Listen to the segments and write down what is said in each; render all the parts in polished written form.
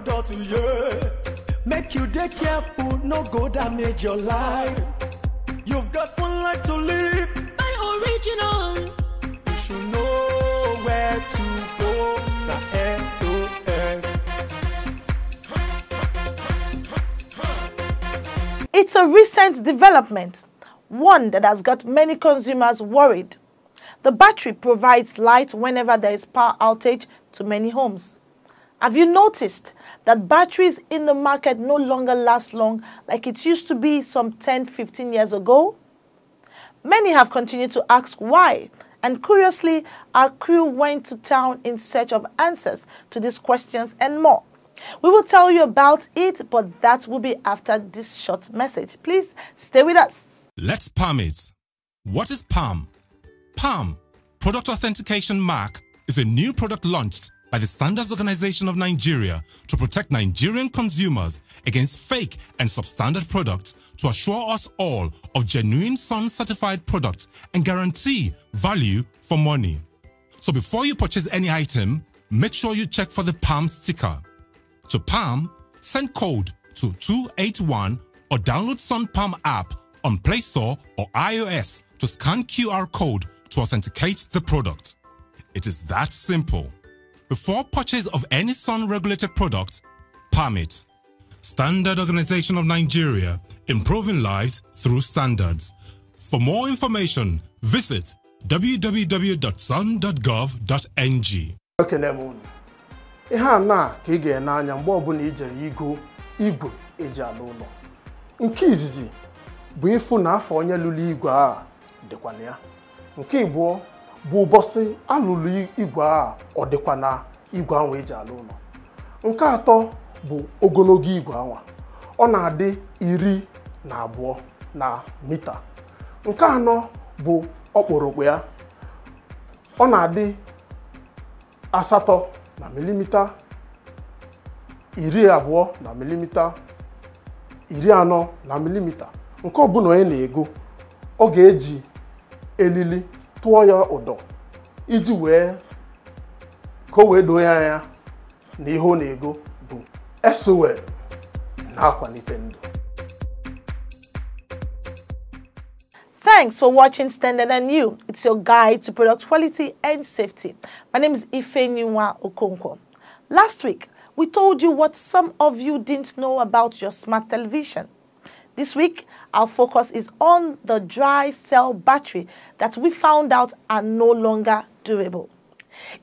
product to you. Make you dey careful, no go damage your life. You've got one life to live. Buy original. You should know where to go. The SOS. It's a recent development, one that has got many consumers worried. The battery provides light whenever there is power outage to many homes. Have you noticed that batteries in the market no longer last long like it used to be some 10-15 years ago? Many have continued to ask why, and curiously, our crew went to town in search of answers to these questions and more. We will tell you about it, but that will be after this short message. Please stay with us. Let's palm it. What is PAM? PAM, Product Authentication Mark, is a new product launched by the Standards Organization of Nigeria to protect Nigerian consumers against fake and substandard products, to assure us all of genuine SUN-certified products and guarantee value for money. So before you purchase any item, make sure you check for the PAM sticker. To PAM, send code to 281 or download Sun PAM app on Play Store or iOS to scan QR code to authenticate the product. It is that simple. Before purchase of any SUN-regulated product, PAM it. Standard Organization of Nigeria, improving lives through standards. For more information, visit www.sun.gov.ng. Ihe a na ka ị ga-ene anya mgbe ọbụla ijere igo igwe eji ala ụlọ. Nke izizi bụ ịfụ na afọ onye lụrụ igwe a dịkwa na ya. Nke ịbụọ bụ ụbọchị alụlụ igwe a ọ dịkwa na igwe ahụ eji ala ụlọ. Nke atọ bụ ogologo igwe ahụ. Ọ na-adị 12 na mita. Nke anọ bụ ọkpụrụkpụ ya. Ọ na-adị 8 na milimita, 20 na milimita, 40 na milimita. Nke ọbụla onye na-ego, ọ ga-eji elili tụọ ya ụdọ iji wee ka o wee doo ya anya na ihe ọ na-ego bụ SOL na-akwalite ndụ. Thanks for watching Standard and You. It's your guide to product quality and safety. My name is Ifenyinwa Okonkwo. Last week, we told you what some of you didn't know about your smart television. This week, our focus is on the dry cell battery that we found out are no longer durable.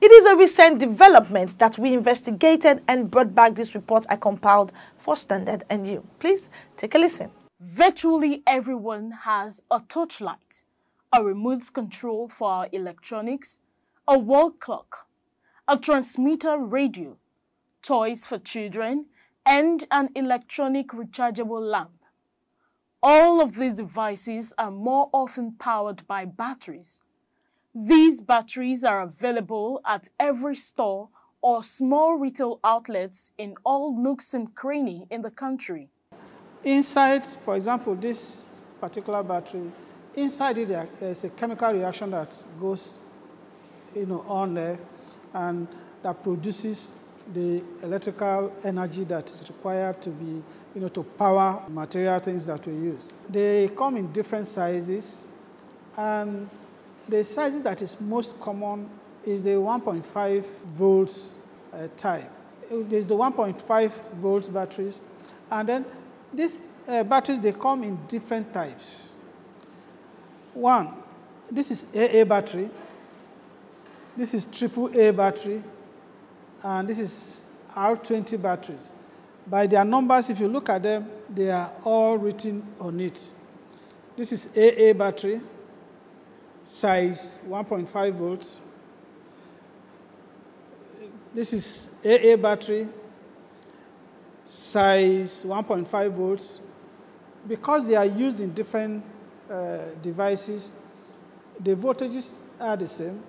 It is a recent development that we investigated and brought back this report I compiled for Standard and You. Please take a listen. Virtually everyone has a touchlight, a remote control for our electronics, a wall clock, a transmitter radio, toys for children, and an electronic rechargeable lamp. All of these devices are more often powered by batteries. These batteries are available at every store or small retail outlets in all nooks and crannies in the country. Inside, for example, this particular battery, inside it there's a chemical reaction that goes, on there, and that produces the electrical energy that is required to be, to power material things that we use. They come in different sizes, and the sizes that is most common is the 1.5 volts type. There's the 1.5 volts batteries, and then these batteries, they come in different types. One, this is AA battery, this is AAA battery, and this is R20 batteries. By their numbers, if you look at them, they are all written on it. This is AA battery, size 1.5 volts. This is AA battery, size 1.5 volts. Because they are used in different devices, the voltages are the same,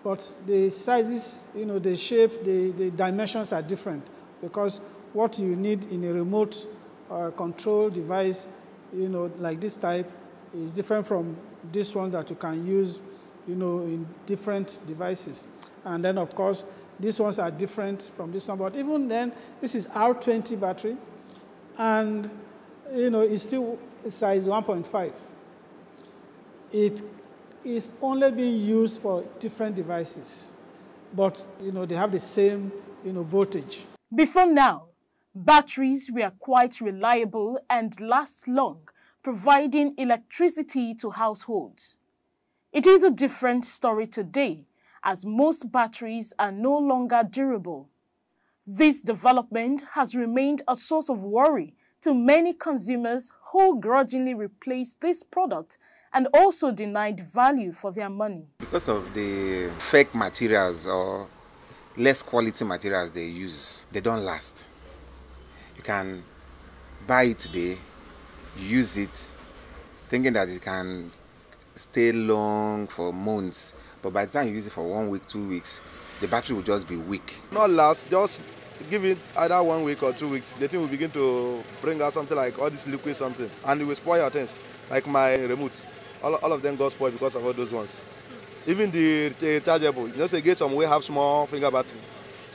but the sizes, the shape, the dimensions are different, because what you need in a remote control device, like this type, is different from this one that you can use, in different devices. And then, of course, These ones are different from this one, but even then, this is R20 battery, and it's still size 1.5. It is only being used for different devices, but they have the same voltage. Before now, batteries were quite reliable and last long, providing electricity to households. It is a different story today, as most batteries are no longer durable. This development has remained a source of worry to many consumers who grudgingly replaced this product and also denied value for their money. Because of the fake materials or less quality materials they use, they don't last. You can buy it today, use it, thinking that it can stay long for months, but by the time you use it for 1 week, 2 weeks, the battery will just be weak. Not last, just give it either 1 week or 2 weeks. The thing will begin to bring out something like all this liquid something, and it will spoil your things. Like my remote, all of them got spoiled because of all those ones. Even the rechargeable, they get some way have small finger battery,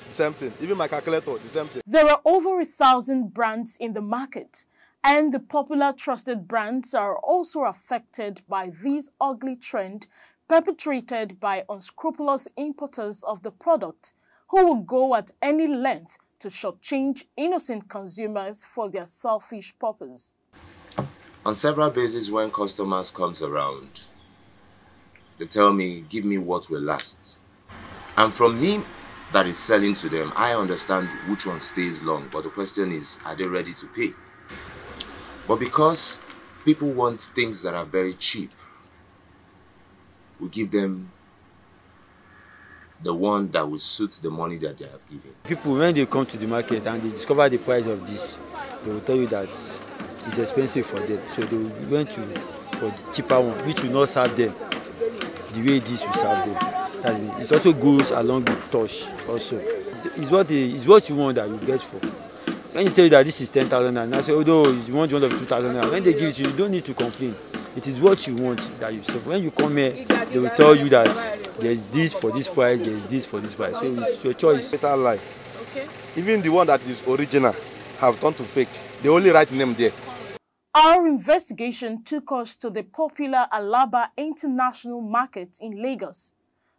the same thing. Even my calculator, the same thing. There are over 1,000 brands in the market, and the popular trusted brands are also affected by this ugly trend perpetrated by unscrupulous importers of the product who will go at any length to shortchange innocent consumers for their selfish purpose. On several bases, when customers comes around, they tell me, give me what will last. And from me that is selling to them, I understand which one stays long, but the question is, are they ready to pay? But because people want things that are very cheap, we give them the one that will suit the money that they have given. People, when they come to the market and they discover the price of this, they will tell you that it's expensive for them. So they will went for the cheaper one, which will not serve them the way this will serve them. It also goes along with touch also. It's what you want that you get for. When you tell you that this is 10,000 and I say, although you want one of 2,000, when they give it to you, you don't need to complain. It is what you want that you serve. When you come here, they will tell you that there's this for this price, there's this for this price. So it's your choice. Better lie. Okay. Even the one that is original have turned to fake. They only write name there. Our investigation took us to the popular Alaba International Market in Lagos,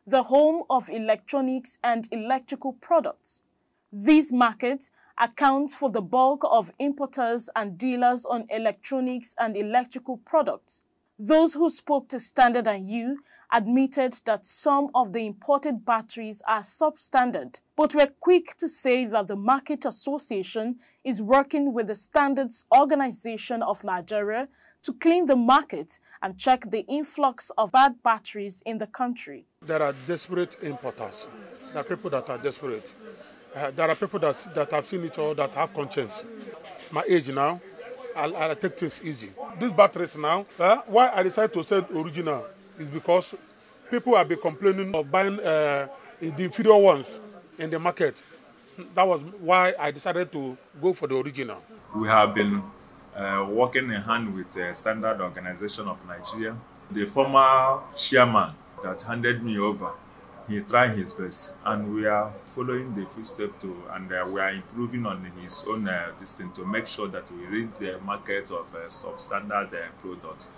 the home of electronics and electrical products. These markets account for the bulk of importers and dealers on electronics and electrical products. Those who spoke to Standard & You admitted that some of the imported batteries are substandard, but were quick to say that the Market Association is working with the Standards Organization of Nigeria to clean the market and check the influx of bad batteries in the country. There are desperate importers. There are people that are desperate. There are people that have seen it all, that have conscience. My age now, I take things easy. These batteries now, why I decided to sell original is because people have been complaining of buying the inferior ones in the market. That was why I decided to go for the original. We have been working in hand with the Standard Organization of Nigeria. The former chairman that handed me over, he tried his best, and we are following the footsteps too, and we are improving on his own distance to make sure that we reach the market of substandard products.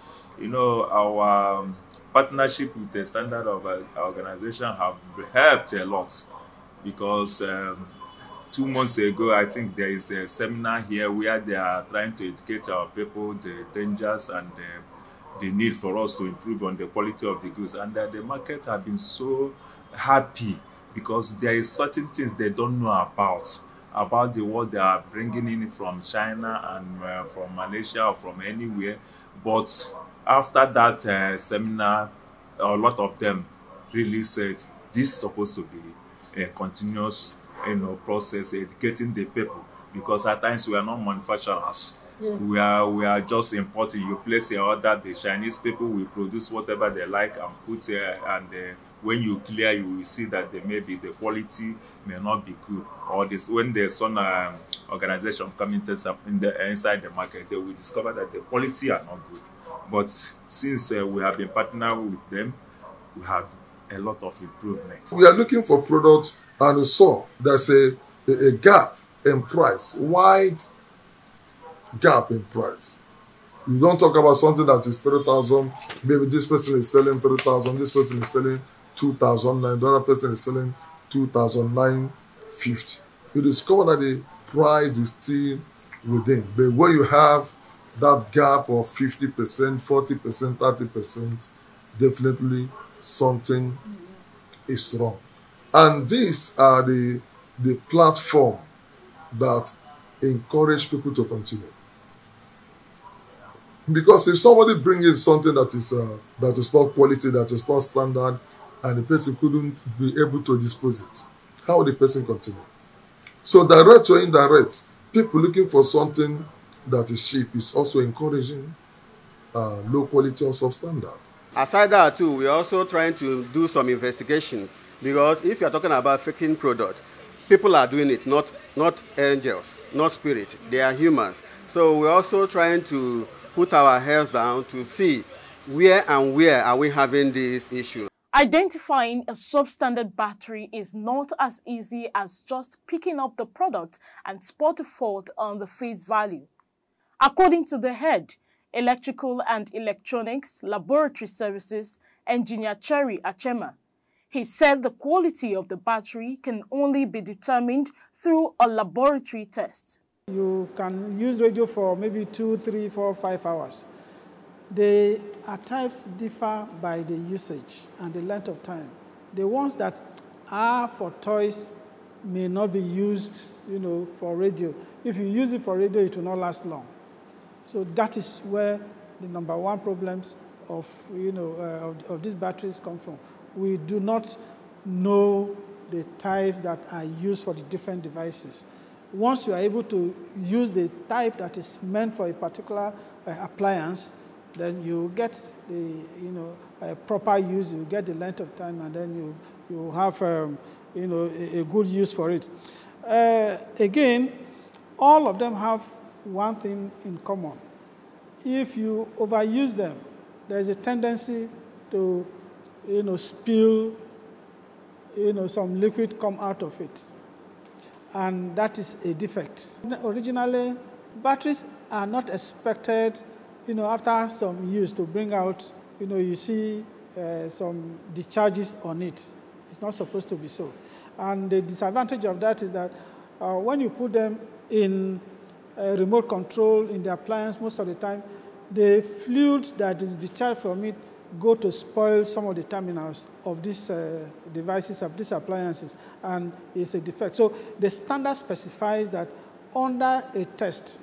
You know, our partnership with the Standard Organization have helped a lot, because 2 months ago, I think there is a seminar here where they are trying to educate our people the dangers and the need for us to improve on the quality of the goods, and the market have been so happy because there is certain things they don't know about the what they are bringing in from China and from Malaysia or from anywhere. But after that seminar, a lot of them really said this is supposed to be a continuous process, educating the people, because at times we are not manufacturers. Yes. We are just importing. You place your order, the Chinese people will produce whatever they like and put here, and when you clear, you will see that maybe the quality may not be good. Or this, when there's some organization coming inside the market, they will discover that the quality are not good. But since we have been partnering with them, we have a lot of improvements. We are looking for products, and we saw there's a gap in price, wide gap in price. You don't talk about something that is 3,000, maybe this person is selling 3,000, this person is selling 2,009, the other person is selling 2,950. You discover that the price is still within. But when you have that gap of 50%, 40%, 30%, definitely something is wrong. And these are the platform that encourage people to continue. Because if somebody brings in something that is not quality, that is not standard, and the person couldn't be able to dispose it, how will the person continue? So direct or indirect, people looking for something that is cheap is also encouraging low quality or substandard. Aside that too, we're also trying to do some investigation, because if you're talking about faking product, people are doing it, not angels, not spirit. They are humans. So we're also trying to put our heads down to see where are we having this issue. Identifying a substandard battery is not as easy as just picking up the product and spot a fault on the face value. According to the head, Electrical and Electronics Laboratory Services, Engineer Cherry Achema, he said the quality of the battery can only be determined through a laboratory test. You can use radio for maybe 2, 3, 4, 5 hours. The types differ by the usage and the length of time. The ones that are for toys may not be used, for radio. If you use it for radio, it will not last long. So that is where the number one problems of these batteries come from. We do not know the types that are used for the different devices. Once you are able to use the type that is meant for a particular appliance, then you get the proper use, you get the length of time, and then you have a good use for it. Again, all of them have one thing in common. If you overuse them, there is a tendency to spill, some liquid come out of it. And that is a defect. Originally, batteries are not expected, after some use to bring out, you see some discharges on it. It's not supposed to be so. And the disadvantage of that is that when you put them in remote control in the appliance, most of the time, the fluid that is discharged from it go to spoil some of the terminals of these devices, of these appliances, and it's a defect. So the standard specifies that under a test,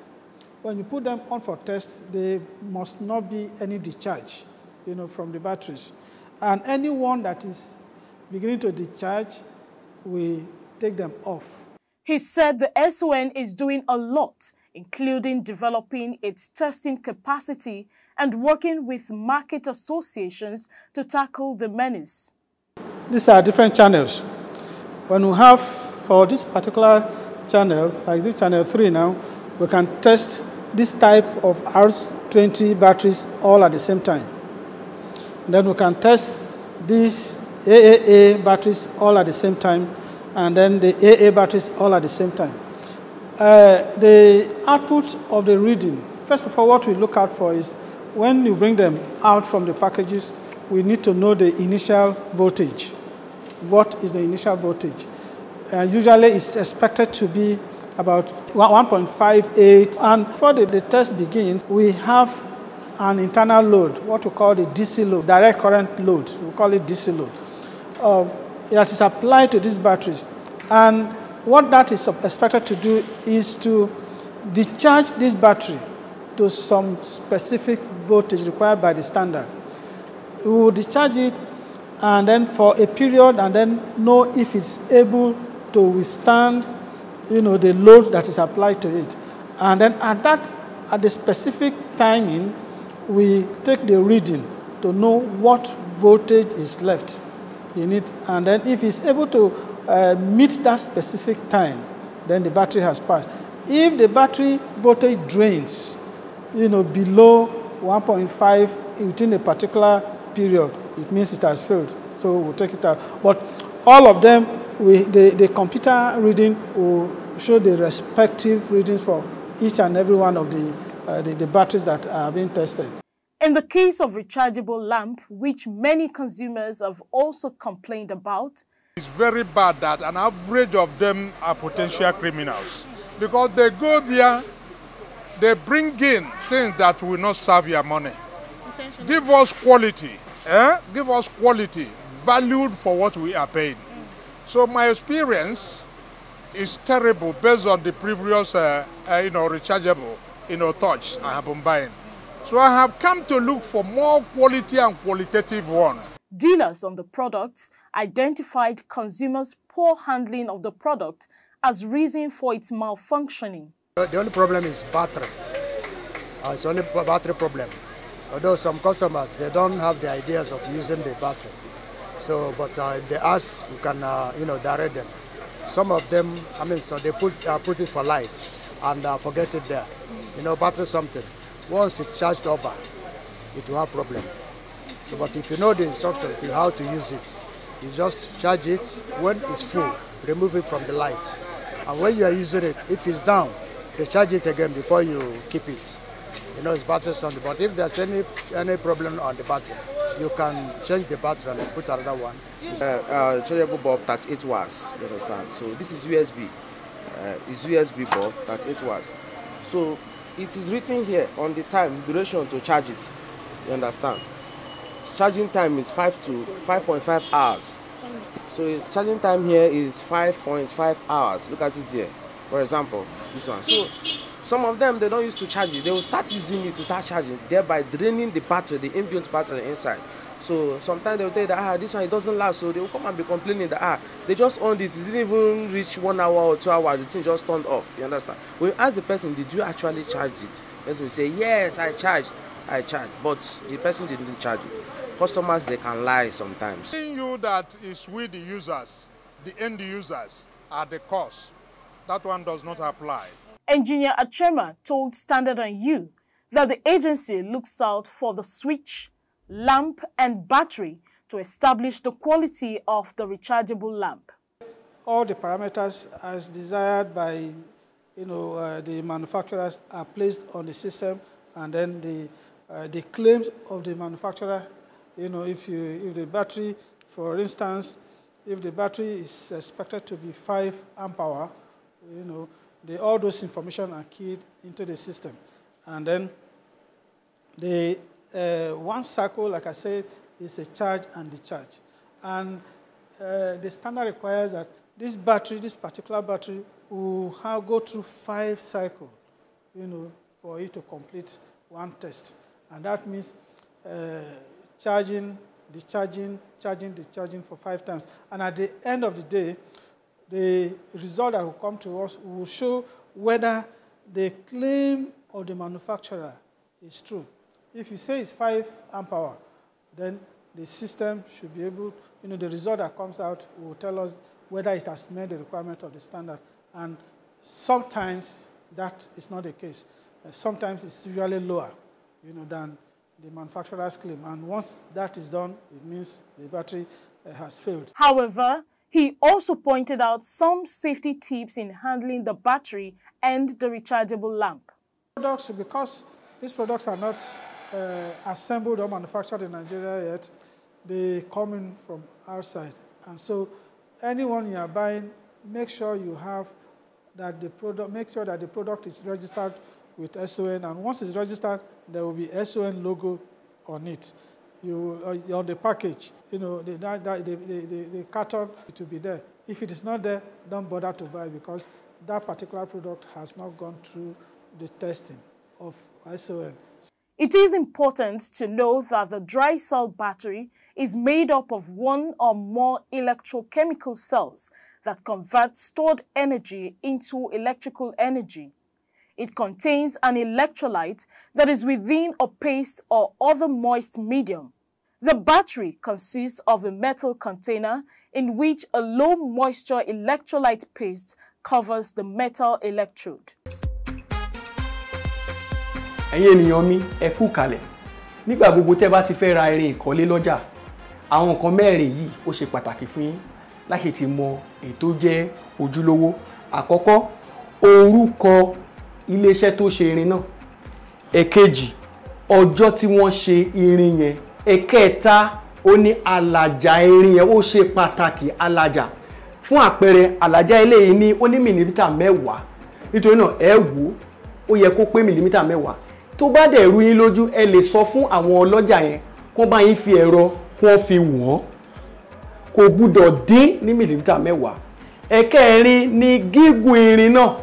when you put them on for test, there must not be any discharge, from the batteries. And any one that is beginning to discharge, we take them off. He said the SON is doing a lot, including developing its testing capacity and working with market associations to tackle the menace. These are different channels. When we have, for this particular channel, like this channel 3 now, we can test this type of RS20 batteries all at the same time. And then we can test these AAA batteries all at the same time, and then the AA batteries all at the same time. The output of the reading, first of all, what we look out for is when you bring them out from the packages, we need to know the initial voltage. What is the initial voltage? Usually it's expected to be about 1.58. And before the test begins, we have an internal load, what we call the DC load, direct current load. We call it DC load. That is applied to these batteries. And what that is expected to do is to discharge this battery to some specific voltage required by the standard. We will discharge it and then for a period and then know if it's able to withstand the load that is applied to it. And then at the specific timing, we take the reading to know what voltage is left in it. And then if it's able to meet that specific time, then the battery has passed. If the battery voltage drains, below 1.5 within a particular period, it means it has failed. so we'll take it out. But all of them, the computer reading will show the respective readings for each and every one of the batteries that are being tested. In the case of rechargeable lamp, which many consumers have also complained about, it's very bad that an average of them are potential criminals because they go there, they bring in things that will not serve your money. Give us quality, give us quality, valued for what we are paying. So my experience is terrible based on the previous, rechargeable, touch I have been buying. So I have come to look for more quality and qualitative one. Dealers on the products identified consumers' poor handling of the product as reason for its malfunctioning. The only problem is battery. It's only battery problem. Although some customers, they don't have the ideas of using the battery. So, but if they ask, you can, direct them. Some of them, so they put it for light and forget it there. Battery something. Once it's charged over, it will have problem. So, but if you know the instructions, how to use it, you just charge it. When it's full, remove it from the light. And when you are using it, if it's down, they charge it again before you keep it. It's battery something. But if there's any problem on the battery, you can change the battery and put another one. Chargeable bulb 38 watts, you understand? So this is USB. It's USB bulb 38 watts. So it is written here on the time, duration to charge it, you understand? Charging time is 5 to 5.5 hours. So charging time here is 5.5 hours. Look at it here. For example, this one. So some of them, they don't use to charge it. They will start using it to start charging, thereby draining the battery, the inbuilt battery inside. So sometimes they will tell you that this one it doesn't last, so they will come and be complaining that they just owned it. It didn't even reach 1 hour or 2 hours. The thing just turned off. You understand? When you ask the person, did you actually charge it? The person will say, yes, I charged, but the person didn't charge it. Customers, they can lie sometimes. Telling you that is with the users, the end users are the cause. That one does not apply. Engineer Achema told Standard & You that the agency looks out for the switch, lamp and battery to establish the quality of the rechargeable lamp. All the parameters as desired by the manufacturers are placed on the system, and then the claims of the manufacturer, if the battery, for instance, if the battery is expected to be 5 amp hour, all those information are keyed into the system. And then the one cycle, like I said, is a charge and discharge. And the standard requires that this particular battery, will go through 5 cycles, for it to complete one test. And that means charging, discharging, charging, discharging for 5 times. And at the end of the day, the result that will come to us will show whether the claim of the manufacturer is true. If you say it's 5 amp hour, then the system should be able, the result that comes out will tell us whether it has met the requirement of the standard. And sometimes that is not the case. Sometimes it's usually lower, than the manufacturer's claim. And once that is done, it means the battery has failed. However, he also pointed out some safety tips in handling the battery and the rechargeable lamp. Because these products are not assembled or manufactured in Nigeria yet, they come in from outside. And so anyone you are buying, make sure you have that the product is registered with SON. And once it's registered, there will be SON logo on it. On the package, the carton, it will be there. If it is not there, don't bother to buy, because that particular product has not gone through the testing of SON. It is important to know that the dry cell battery is made up of one or more electrochemical cells that convert stored energy into electrical energy. It contains an electrolyte that is within a paste or other moist medium. The battery consists of a metal container in which a low moisture electrolyte paste covers the metal electrode. Ẹ̀yin ènìyàn mi, ẹ kú kalẹ̀. Nígbà gbogbo tẹ́ bá ti fẹ́ ra irin ìkọ́lé lọ́jà, àwọn nǹkan mẹ́rin yìí ó ṣe pàtàkì fún yín láti ti mọ èyí tó jẹ́ ojúlówó. Àkọ́kọ́, orúkọ iléeṣẹ́ tó ṣe irin náà. Èkejì, ọjọ́ tí wọ́n ṣe irin yẹn. Ẹ̀kẹta, ó ní àlàjá irin yẹn ó ṣe pàtàkì àlàjá. Fún àpẹẹrẹ àlàjá eléyìí ní ó ní mìlímítà 10. Nítorí náà ẹ wò ó yẹ kó pé mìlímítà 10. Tó bá dẹ̀ rú yín lójú ẹ lè sọ fún àwọn ọlọ́jà yẹn kó bá yín fi ẹ̀rọ kó fi wọ́n. Kò gbúdọ̀ dín ní mìlímítà 10. Ẹ̀kẹrin ni gígùn irin náà.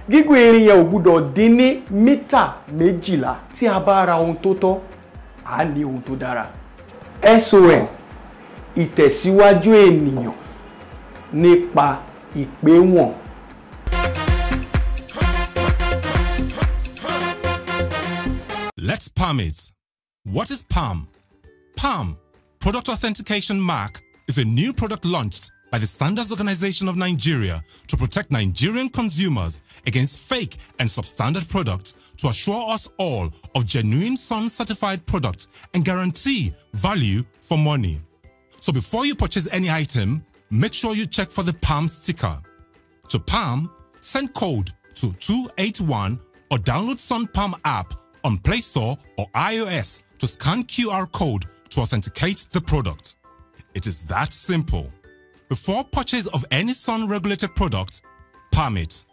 Gígùn irin yẹn ò gbúdọ̀ dín ní mítà 12. Tí a bá ra ohun tó tọ́ a ní ohun tó dára. SON, ìtẹ̀síwájú ènìyàn nípa ìpéwọ̀n. Let's palm it. What is PALM? PALM, Product Authentication Mark, is a new product launched by the Standards Organization of Nigeria to protect Nigerian consumers against fake and substandard products, to assure us all of genuine SUN-certified products and guarantee value for money. So before you purchase any item, make sure you check for the PALM sticker. To PALM, send code to 281 or download Sun PALM app on Play Store or iOS to scan QR code to authenticate the product. It is that simple. Before purchase of any Sun-regulated product, PALM it.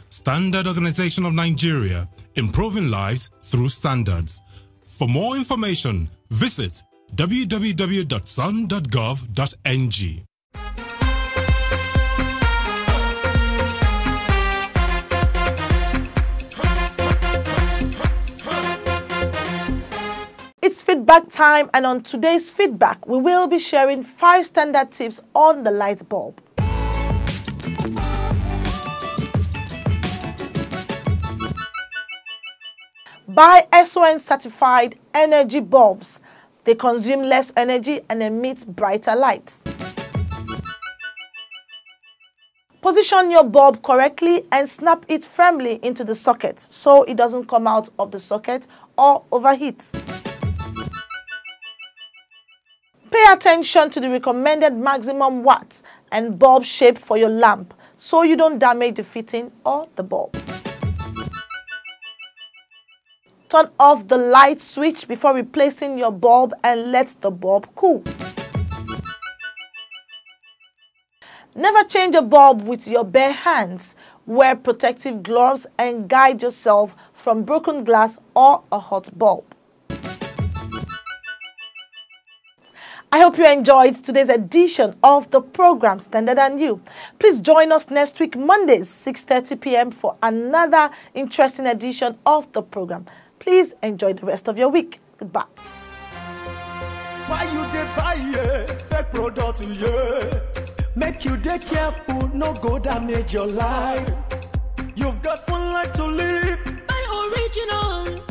Standard Organization of Nigeria, improving lives through standards. For more information, visit www.sun.gov.ng. It's feedback time, and on today's feedback, we will be sharing 5 standard tips on the light bulb. Buy SON certified energy bulbs. They consume less energy and emit brighter lights. Position your bulb correctly and snap it firmly into the socket so it doesn't come out of the socket or overheat. Pay attention to the recommended maximum watts and bulb shape for your lamp so you don't damage the fitting or the bulb. Turn off the light switch before replacing your bulb and let the bulb cool. Never change a bulb with your bare hands. Wear protective gloves and guide yourself from broken glass or a hot bulb. I hope you enjoyed today's edition of the program Standard and You. Please join us next week, Mondays, 6:30 p.m. for another interesting edition of the program. Please enjoy the rest of your week. Goodbye. Why you dey buy fake product? Make you dey careful, no go damage your life. You've got one life to live. Buy original.